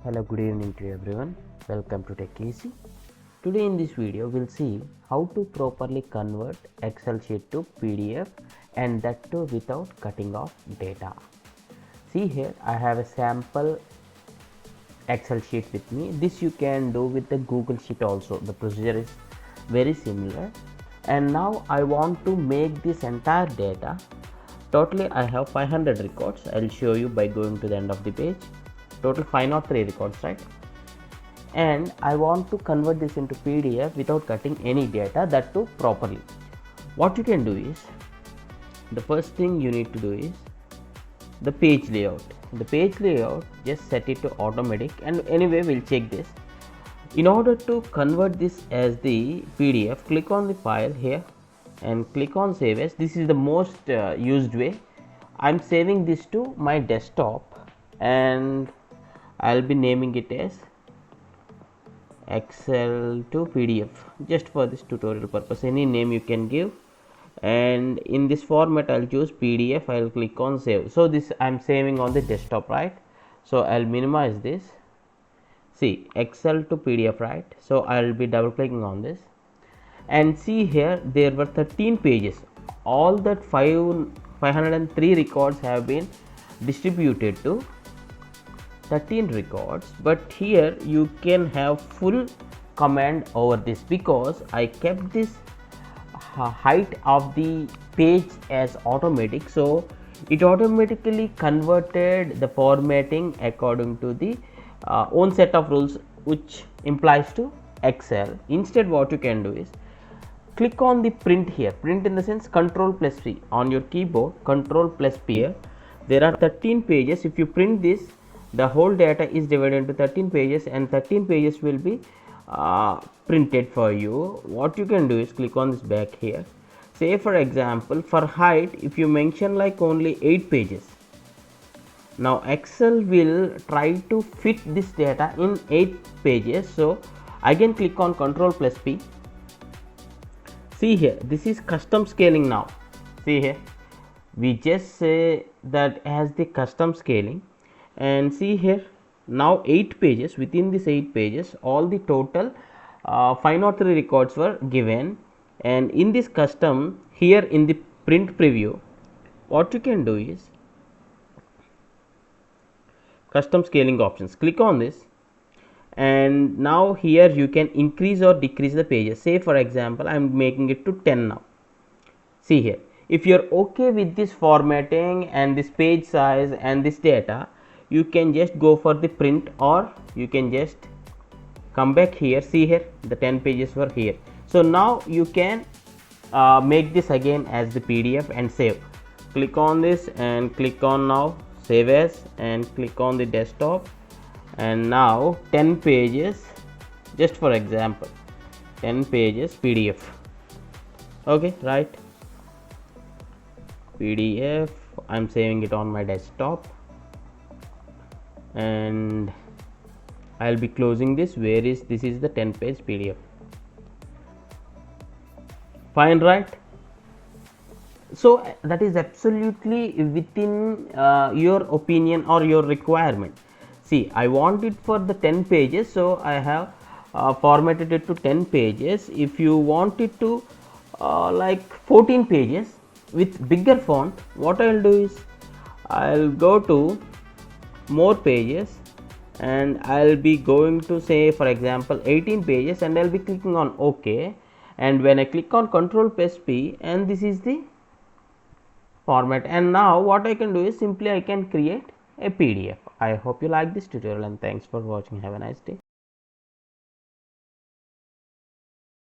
Hello, good evening to everyone. Welcome to Tech Easy. Today in this video we'll see how to properly convert Excel sheet to PDF, and that too without cutting off data. See here, I have a sample Excel sheet with me. This you can do with the Google Sheet also. The procedure is very similar. And now I want to make this entire data. Totally I have 500 records. I'll show you by going to the end of the page. Total 503 records, right? And I want to convert this into PDF without cutting any data, that too properly. What you can do is, the first thing you need to do is the page layout. The page layout, just set it to automatic, and anyway we'll check this. In order to convert this as the PDF, click on the file here and click on save as. This is the most used way. I'm saving this to my desktop and I'll be naming it as Excel to PDF, just for this tutorial purpose. Any name you can give, and in this format I'll choose PDF. I'll click on save. So this I'm saving on the desktop, right? So I'll minimize this. See, Excel to PDF, right? So I'll be double clicking on this, and see here there were 13 pages. All that 503 records have been distributed to 13 records, but here you can have full command over this, because I kept this height of the page as automatic, so it automatically converted the formatting according to the own set of rules, which implies to Excel. Instead, what you can do is click on the print here. Print in the sense Control plus P on your keyboard. Control plus P here. There are 13 pages. If you print this, the whole data is divided into 13 pages, and 13 pages will be printed for you. What you can do is click on this back here. Say for example, for height, if you mention like only 8 pages, now Excel will try to fit this data in 8 pages. So again click on Control plus P. See here, this is custom scaling. Now see here, we just say that as the custom scaling, and see here, now 8 pages. Within this 8 pages, all the total 503 records were given. And in this custom, here in the print preview, what you can do is custom scaling options. Click on this, and now here you can increase or decrease the pages. Say for example, I'm making it to 10 now. See here, if you're okay with this formatting and this page size and this data, you can just go for the print, or you can just come back here. See here, the 10 pages were here. So now you can make this again as the PDF and save. Click on this and click on now save as, and click on the desktop, and now 10 pages, just for example 10 pages PDF. Okay, right, PDF. I'm saving it on my desktop, and I'll be closing this. Where is this? Is the 10 page PDF. Fine, right? So that is absolutely within your opinion or your requirement. See, I want it for the 10 pages, so I have formatted it to 10 pages. If you want it to like 14 pages with bigger font, what I'll do is I'll go to more pages, and I'll be going to say for example 18 pages, and I'll be clicking on OK. And when I click on Control plus P, and this is the format, and now what I can do is simply I can create a PDF. I hope you like this tutorial, and thanks for watching. Have a nice day.